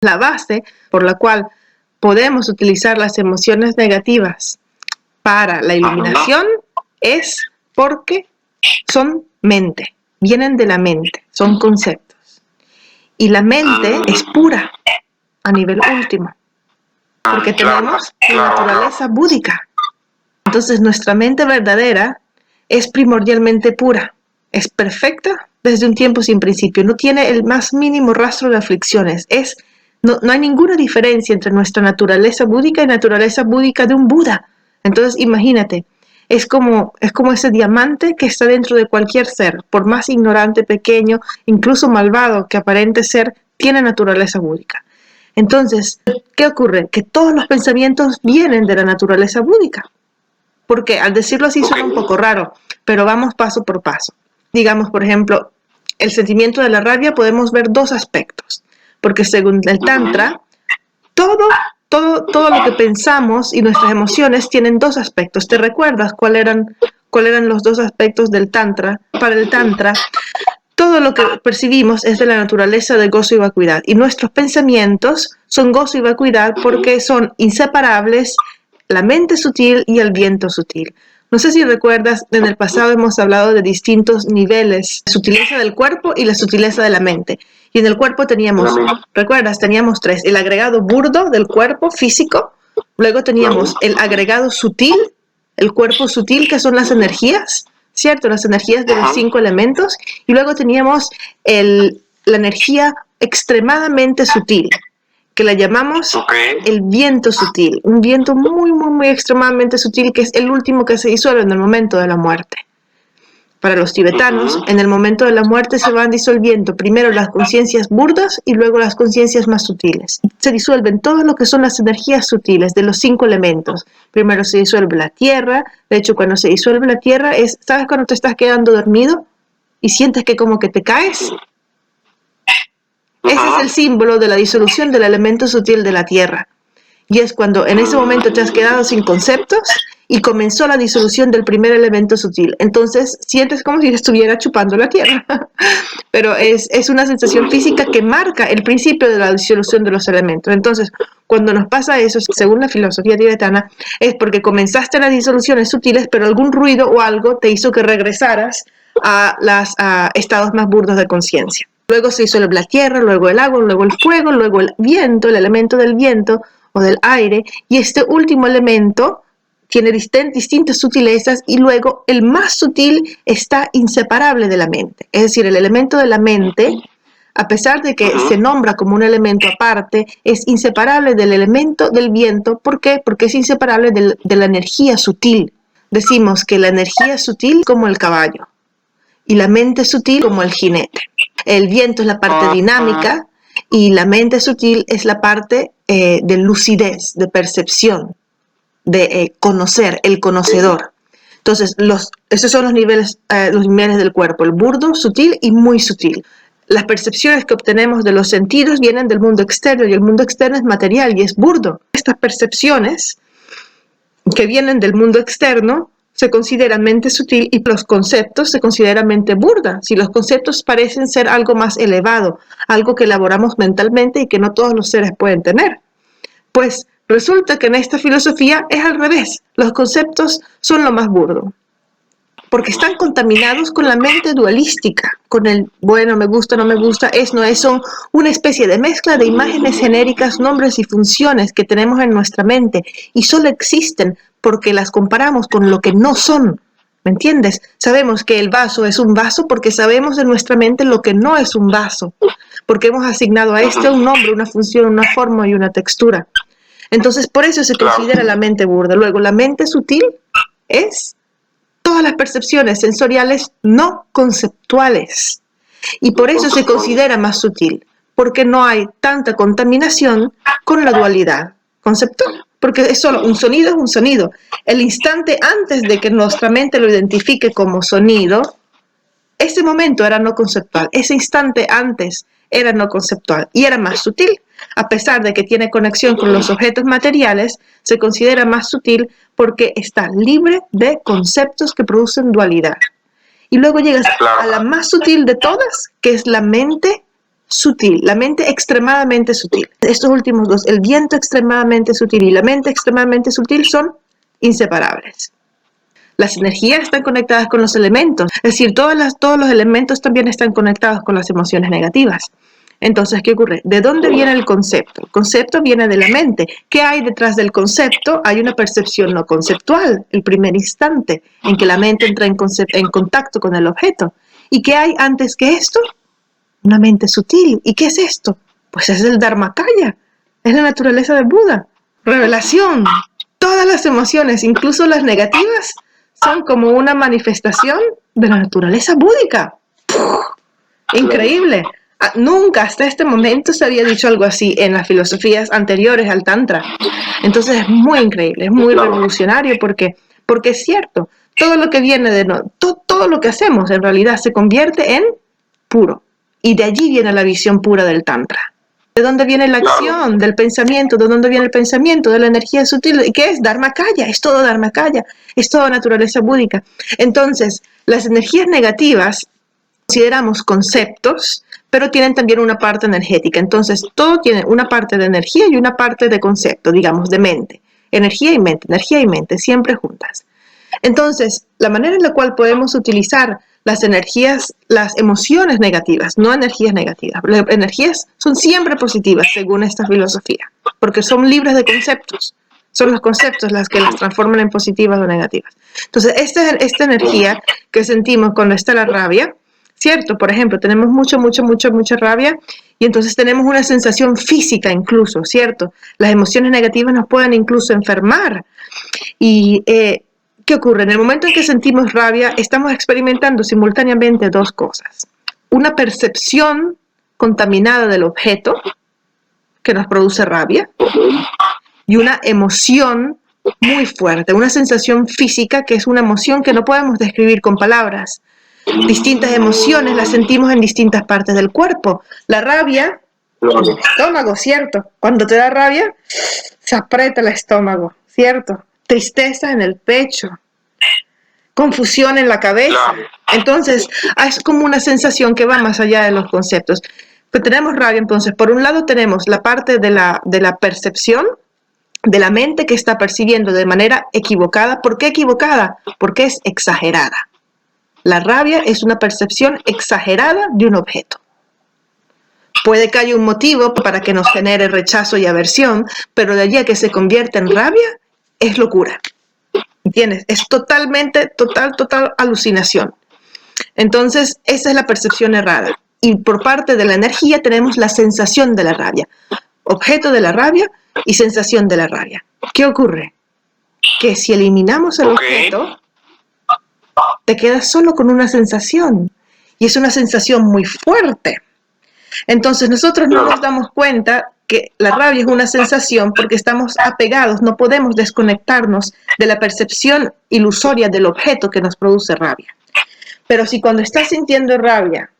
La base por la cual podemos utilizar las emociones negativas para la iluminación es porque son mente, vienen de la mente, son conceptos. Y la mente es pura a nivel último, porque tenemos la naturaleza búdica. Entonces nuestra mente verdadera es primordialmente pura, es perfecta desde un tiempo sin principio, no tiene el más mínimo rastro de aflicciones, no hay ninguna diferencia entre nuestra naturaleza búdica y naturaleza búdica de un Buda. Entonces imagínate, es como ese diamante que está dentro de cualquier ser, por más ignorante, pequeño, incluso malvado que aparente ser, tiene naturaleza búdica. Entonces, ¿qué ocurre? Que todos los pensamientos vienen de la naturaleza búdica. Porque al decirlo así suena un poco raro, pero vamos paso por paso. Digamos, por ejemplo, el sentimiento de la rabia podemos ver dos aspectos, porque según el Tantra, todo lo que pensamos y nuestras emociones tienen dos aspectos. ¿Te recuerdas cuáles eran los dos aspectos del Tantra? Para el Tantra, todo lo que percibimos es de la naturaleza de gozo y vacuidad, y nuestros pensamientos son gozo y vacuidad porque son inseparables la mente sutil y el viento sutil. No sé si recuerdas, en el pasado hemos hablado de distintos niveles, la sutileza del cuerpo y la sutileza de la mente. Y en el cuerpo teníamos, ¿recuerdas? Teníamos tres, el agregado burdo del cuerpo físico, luego teníamos el agregado sutil, el cuerpo sutil, que son las energías, ¿cierto? Las energías de los 5 elementos, y luego teníamos la energía extremadamente sutil, que la llamamos el viento sutil, un viento muy, muy, muy extremadamente sutil, que es el último que se disuelve en el momento de la muerte. Para los tibetanos, en el momento de la muerte se van disolviendo primero las conciencias burdas y luego las conciencias más sutiles. Se disuelven todo lo que son las energías sutiles de los 5 elementos. Primero se disuelve la tierra, de hecho cuando se disuelve la tierra ¿sabes cuando te estás quedando dormido y sientes que como que te caes? Ese es el símbolo de la disolución del elemento sutil de la tierra. Y es cuando en ese momento te has quedado sin conceptos y comenzó la disolución del primer elemento sutil. Entonces sientes como si estuviera chupando la tierra. Pero es una sensación física que marca el principio de la disolución de los elementos. Entonces, cuando nos pasa eso, según la filosofía tibetana, es porque comenzaste las disoluciones sutiles, pero algún ruido o algo te hizo que regresaras a los estados más burdos de conciencia. Luego se disuelve la tierra, luego el agua, luego el fuego, luego el viento, el elemento del viento o del aire, y este último elemento tiene distintas sutilezas, y luego el más sutil está inseparable de la mente. Es decir, el elemento de la mente, a pesar de que se nombra como un elemento aparte, es inseparable del elemento del viento. ¿Por qué? Porque es inseparable de la energía sutil. Decimos que la energía sutil es como el caballo y la mente sutil como el jinete. El viento es la parte dinámica y la mente sutil es la parte de lucidez, de percepción, de conocer, el conocedor. Entonces, esos son los niveles del cuerpo, el burdo, sutil y muy sutil. Las percepciones que obtenemos de los sentidos vienen del mundo externo, y el mundo externo es material y es burdo. Estas percepciones que vienen del mundo externo se considera mente sutil, y los conceptos se consideran mente burda. Si los conceptos parecen ser algo más elevado, algo que elaboramos mentalmente y que no todos los seres pueden tener. Pues resulta que en esta filosofía es al revés. Los conceptos son lo más burdo, porque están contaminados con la mente dualística, con el bueno, me gusta, no me gusta, es, no es, son una especie de mezcla de imágenes genéricas, nombres y funciones que tenemos en nuestra mente, y solo existen porque las comparamos con lo que no son. ¿Me entiendes? Sabemos que el vaso es un vaso porque sabemos en nuestra mente lo que no es un vaso, porque hemos asignado a este un nombre, una función, una forma y una textura. Entonces, por eso se considera la mente burda. Luego, la mente sutil es todas las percepciones sensoriales no conceptuales, y por eso se considera más sutil, porque no hay tanta contaminación con la dualidad conceptual, porque es solo un sonido, es un sonido. El instante antes de que nuestra mente lo identifique como sonido, ese momento era no conceptual, ese instante antes era no conceptual y era más sutil. A pesar de que tiene conexión con los objetos materiales, se considera más sutil porque está libre de conceptos que producen dualidad. Y luego llegas a la más sutil de todas, que es la mente sutil, la mente extremadamente sutil. Estos últimos dos, el viento extremadamente sutil y la mente extremadamente sutil, son inseparables. Las energías están conectadas con los elementos, es decir, todos los elementos también están conectados con las emociones negativas. Entonces, ¿qué ocurre? ¿De dónde viene el concepto? El concepto viene de la mente. ¿Qué hay detrás del concepto? Hay una percepción no conceptual, el primer instante en que la mente entra en contacto con el objeto. ¿Y qué hay antes que esto? Una mente sutil. ¿Y qué es esto? Pues es el Dharmakaya, es la naturaleza del Buda. Revelación. Todas las emociones, incluso las negativas, son como una manifestación de la naturaleza búdica. ¡Puf! Increíble. Nunca hasta este momento se había dicho algo así en las filosofías anteriores al Tantra. Entonces es muy increíble, es muy revolucionario porque es cierto, todo lo que viene de todo lo que hacemos en realidad se convierte en puro. Y de allí viene la visión pura del Tantra. ¿De dónde viene la acción del pensamiento? ¿De dónde viene el pensamiento? De la energía sutil. ¿Y qué es? Dharmakaya. Es todo Dharmakaya. Es toda naturaleza búdica. Entonces, las energías negativas consideramos conceptos, pero tienen también una parte energética. Entonces, todo tiene una parte de energía y una parte de concepto, digamos, de mente. Energía y mente, siempre juntas. Entonces, la manera en la cual podemos utilizar las energías, las emociones negativas, no energías negativas. Las energías son siempre positivas, según esta filosofía, porque son libres de conceptos. Son los conceptos las que las transforman en positivas o negativas. Entonces, esta energía que sentimos cuando está la rabia, ¿cierto? Por ejemplo, tenemos mucha rabia y entonces tenemos una sensación física incluso, ¿cierto? Las emociones negativas nos pueden incluso enfermar. Y ¿qué ocurre? En el momento en que sentimos rabia, estamos experimentando simultáneamente dos cosas. Una percepción contaminada del objeto que nos produce rabia y una emoción muy fuerte, una sensación física que es una emoción que no podemos describir con palabras. Distintas emociones las sentimos en distintas partes del cuerpo. La rabia, en el estómago, ¿cierto? Cuando te da rabia, se aprieta el estómago, ¿cierto? Tristeza en el pecho, confusión en la cabeza. Entonces, es como una sensación que va más allá de los conceptos. Pero tenemos rabia, entonces, por un lado tenemos la parte de la percepción, de la mente que está percibiendo de manera equivocada. ¿Por qué equivocada? Porque es exagerada. La rabia es una percepción exagerada de un objeto. Puede que haya un motivo para que nos genere rechazo y aversión, pero de allí a que se convierta en rabia, es locura. ¿Entiendes? Es total alucinación. Entonces, esa es la percepción errada. Y por parte de la energía tenemos la sensación de la rabia. Objeto de la rabia y sensación de la rabia. ¿Qué ocurre? Que si eliminamos el objeto, te quedas solo con una sensación. Y es una sensación muy fuerte. Entonces nosotros no nos damos cuenta que la rabia es una sensación porque estamos apegados, no podemos desconectarnos de la percepción ilusoria del objeto que nos produce rabia. Pero si cuando estás sintiendo rabia,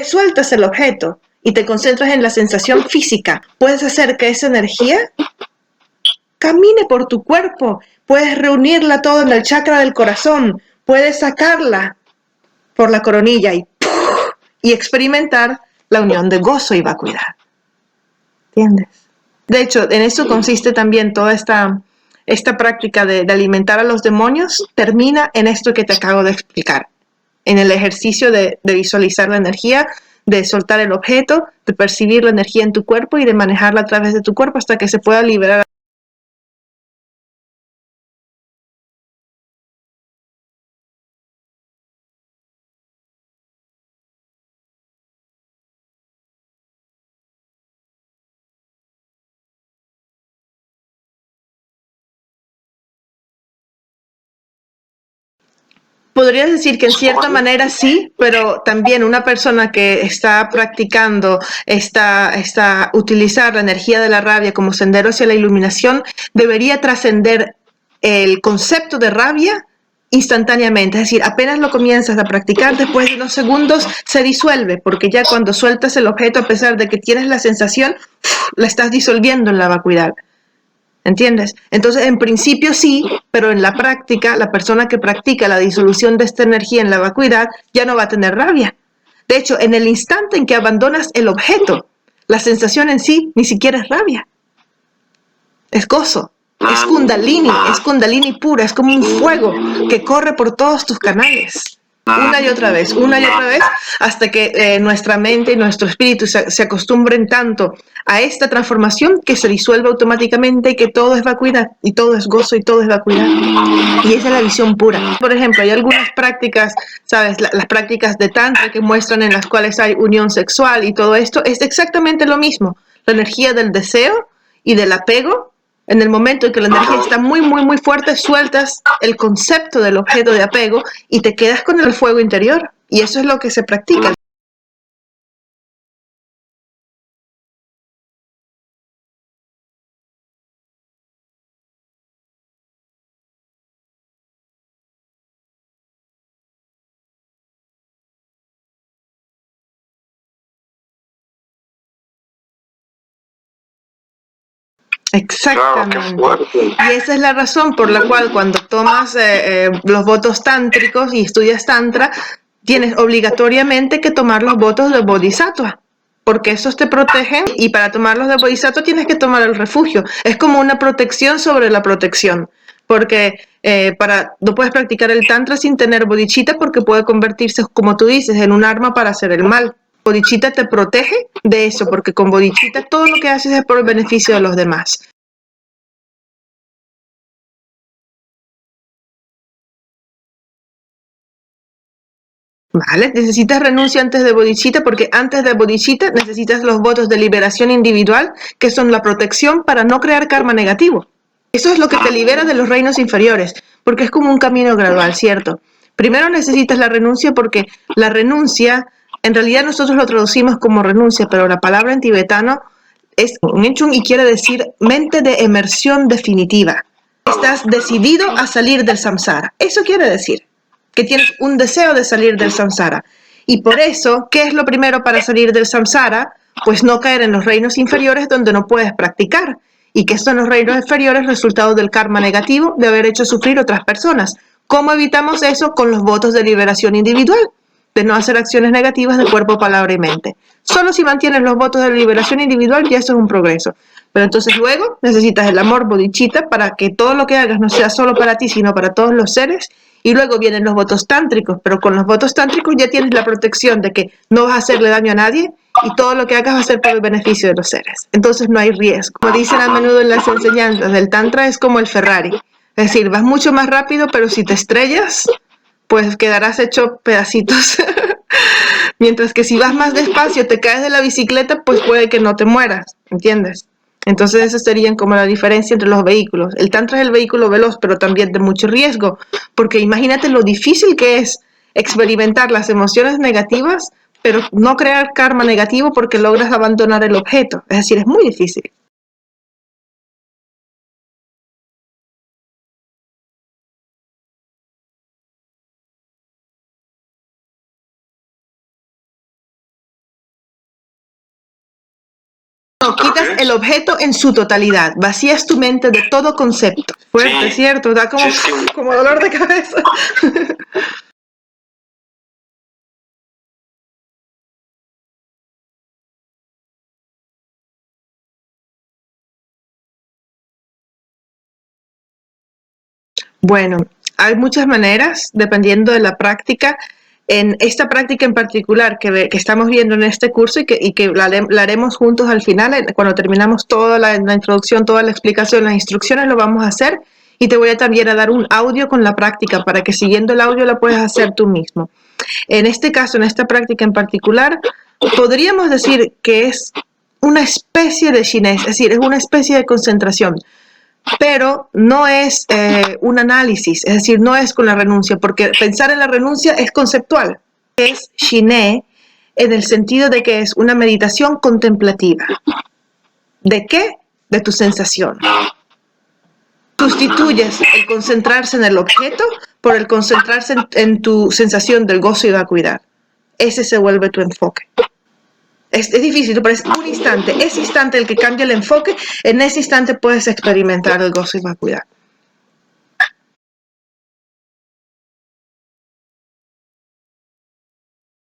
sueltas el objeto y te concentras en la sensación física, puedes hacer que esa energía camine por tu cuerpo, puedes reunirla todo en el chakra del corazón, puedes sacarla por la coronilla y experimentar la unión de gozo y vacuidad. ¿Entiendes? De hecho, en eso consiste también toda esta práctica de alimentar a los demonios, termina en esto que te acabo de explicar, en el ejercicio de visualizar la energía, de soltar el objeto, de percibir la energía en tu cuerpo y de manejarla a través de tu cuerpo hasta que se pueda liberar. Podrías decir que en cierta manera sí, pero también una persona que está practicando, está utilizar la energía de la rabia como sendero hacia la iluminación, debería trascender el concepto de rabia instantáneamente. Es decir, apenas lo comienzas a practicar, después de unos segundos se disuelve, porque ya cuando sueltas el objeto, a pesar de que tienes la sensación, la estás disolviendo en la vacuidad. ¿Entiendes? Entonces, en principio sí, pero en la práctica, la persona que practica la disolución de esta energía en la vacuidad ya no va a tener rabia. De hecho, en el instante en que abandonas el objeto, la sensación en sí ni siquiera es rabia, es gozo, es kundalini pura, es como un fuego que corre por todos tus canales. Una y otra vez, hasta que nuestra mente y nuestro espíritu se acostumbren tanto a esta transformación que se disuelve automáticamente y que todo es vacuidad, y todo es gozo y todo es vacuidad. Y esa es la visión pura. Por ejemplo, hay algunas prácticas, ¿sabes? Las prácticas de Tantra que muestran en las cuales hay unión sexual y todo esto, es exactamente lo mismo. La energía del deseo y del apego. En el momento en que la energía está muy, muy, muy fuerte, sueltas el concepto del objeto de apego y te quedas con el fuego interior. Y eso es lo que se practica. Exactamente. Y esa es la razón por la cual cuando tomas los votos tántricos y estudias tantra, tienes obligatoriamente que tomar los votos de bodhisattva, porque esos te protegen y para tomarlos de bodhisattva tienes que tomar el refugio. Es como una protección sobre la protección, porque no puedes practicar el tantra sin tener bodhicitta porque puede convertirse, como tú dices, en un arma para hacer el mal. Bodhicitta te protege de eso, porque con bodhicitta todo lo que haces es por el beneficio de los demás. Vale, necesitas renuncia antes de bodhicitta porque antes de bodhicitta necesitas los votos de liberación individual, que son la protección para no crear karma negativo. Eso es lo que te libera de los reinos inferiores, porque es como un camino gradual, ¿cierto? Primero necesitas la renuncia porque la renuncia, en realidad nosotros lo traducimos como renuncia, pero la palabra en tibetano es Minchung y quiere decir mente de emersión definitiva. Estás decidido a salir del samsara. Eso quiere decir que tienes un deseo de salir del samsara. Y por eso, ¿qué es lo primero para salir del samsara? Pues no caer en los reinos inferiores donde no puedes practicar. ¿Y qué son los reinos inferiores? Resultado del karma negativo de haber hecho sufrir otras personas. ¿Cómo evitamos eso? Con los votos de liberación individual, de no hacer acciones negativas de cuerpo, palabra y mente. Solo si mantienes los votos de liberación individual, ya eso es un progreso. Pero entonces luego necesitas el amor bodhicitta para que todo lo que hagas no sea solo para ti, sino para todos los seres. Y luego vienen los votos tántricos, pero con los votos tántricos ya tienes la protección de que no vas a hacerle daño a nadie y todo lo que hagas va a ser por el beneficio de los seres. Entonces no hay riesgo. Como dicen a menudo en las enseñanzas del Tantra, es como el Ferrari. Es decir, vas mucho más rápido, pero si te estrellas, pues quedarás hecho pedacitos. Mientras que si vas más despacio, te caes de la bicicleta, pues puede que no te mueras, ¿entiendes? Entonces esa sería como la diferencia entre los vehículos. El Tantra es el vehículo veloz, pero también de mucho riesgo, porque imagínate lo difícil que es experimentar las emociones negativas, pero no crear karma negativo porque logras abandonar el objeto. Es decir, es muy difícil. No, quitas el objeto en su totalidad, vacías tu mente de todo concepto. Fuerte, sí. ¿Cierto? Da como, como dolor de cabeza. Bueno, hay muchas maneras, dependiendo de la práctica. En esta práctica en particular que estamos viendo en este curso y que la haremos juntos al final, cuando terminamos toda la introducción, toda la explicación, las instrucciones, lo vamos a hacer. Y te voy a también a dar un audio con la práctica para que siguiendo el audio la puedas hacer tú mismo. En este caso, en esta práctica en particular, podríamos decir que es una especie de shinés, es decir, es una especie de concentración, pero no es un análisis, es decir, no es con la renuncia, porque pensar en la renuncia es conceptual. Es shiné en el sentido de que es una meditación contemplativa. ¿De qué? De tu sensación. Sustituyes el concentrarse en el objeto por el concentrarse en tu sensación del gozo y vacuidad. Ese se vuelve tu enfoque. Es difícil, pero es un instante. Ese instante el que cambia el enfoque, en ese instante puedes experimentar el gozo y vacuidad.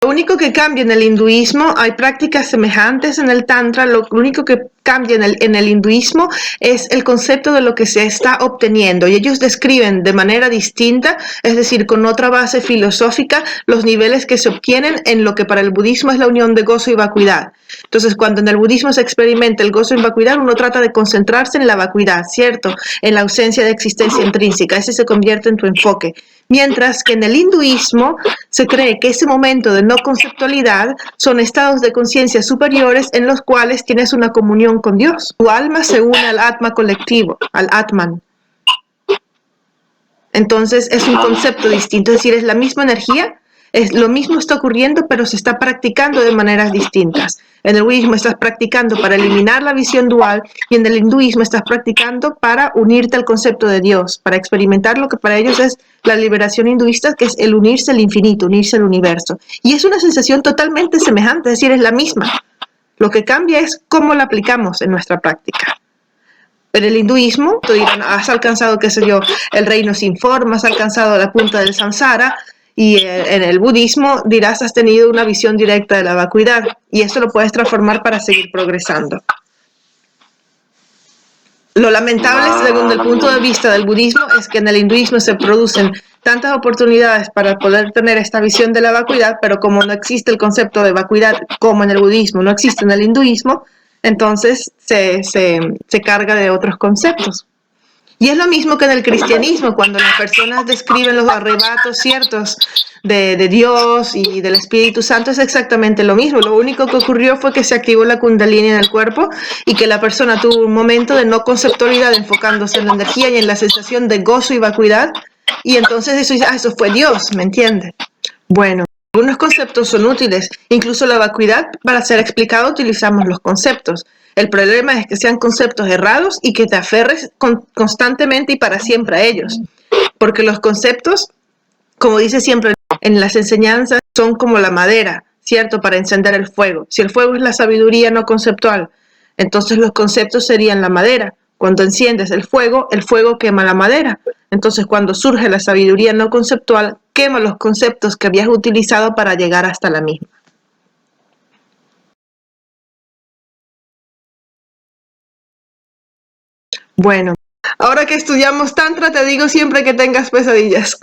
Lo único que cambia en el hinduismo, hay prácticas semejantes en el tantra, lo único que cambia en el hinduismo es el concepto de lo que se está obteniendo, y ellos describen de manera distinta, es decir, con otra base filosófica, los niveles que se obtienen en lo que para el budismo es la unión de gozo y vacuidad. Entonces, cuando en el budismo se experimenta el gozo y vacuidad, uno trata de concentrarse en la vacuidad, ¿cierto? En la ausencia de existencia intrínseca, ese se convierte en tu enfoque. Mientras que en el hinduismo se cree que ese momento de no conceptualidad son estados de conciencia superiores en los cuales tienes una comunión con Dios. Tu alma se une al Atma colectivo, al Atman. Entonces es un concepto distinto, es decir, es la misma energía, es lo mismo está ocurriendo, pero se está practicando de maneras distintas. En el budismo estás practicando para eliminar la visión dual, y en el hinduismo estás practicando para unirte al concepto de Dios, para experimentar lo que para ellos es la liberación hinduista, que es el unirse al infinito, unirse al universo. Y es una sensación totalmente semejante, es decir, es la misma. Lo que cambia es cómo la aplicamos en nuestra práctica. En el hinduismo, te dirán, has alcanzado, qué sé yo, el reino sin forma, has alcanzado la punta del samsara, y en el budismo dirás, has tenido una visión directa de la vacuidad, y esto lo puedes transformar para seguir progresando. Lo lamentable, según el punto de vista del budismo, es que en el hinduismo se producen tantas oportunidades para poder tener esta visión de la vacuidad, pero como no existe el concepto de vacuidad como en el budismo, no existe en el hinduismo, entonces se carga de otros conceptos. Y es lo mismo que en el cristianismo, cuando las personas describen los arrebatos ciertos de Dios y del Espíritu Santo, es exactamente lo mismo. Lo único que ocurrió fue que se activó la kundalini en el cuerpo y que la persona tuvo un momento de no conceptualidad enfocándose en la energía y en la sensación de gozo y vacuidad, y entonces eso fue Dios, ¿me entiendes? Bueno, algunos conceptos son útiles, incluso la vacuidad, para ser explicado utilizamos los conceptos. El problema es que sean conceptos errados y que te aferres constantemente y para siempre a ellos. Porque los conceptos, como dice siempre en las enseñanzas, son como la madera, ¿cierto? Para encender el fuego. Si el fuego es la sabiduría no conceptual, entonces los conceptos serían la madera. Cuando enciendes el fuego quema la madera. Entonces, cuando surge la sabiduría no conceptual, quema los conceptos que habías utilizado para llegar hasta la misma. Bueno, ahora que estudiamos Tantra, te digo siempre que tengas pesadillas.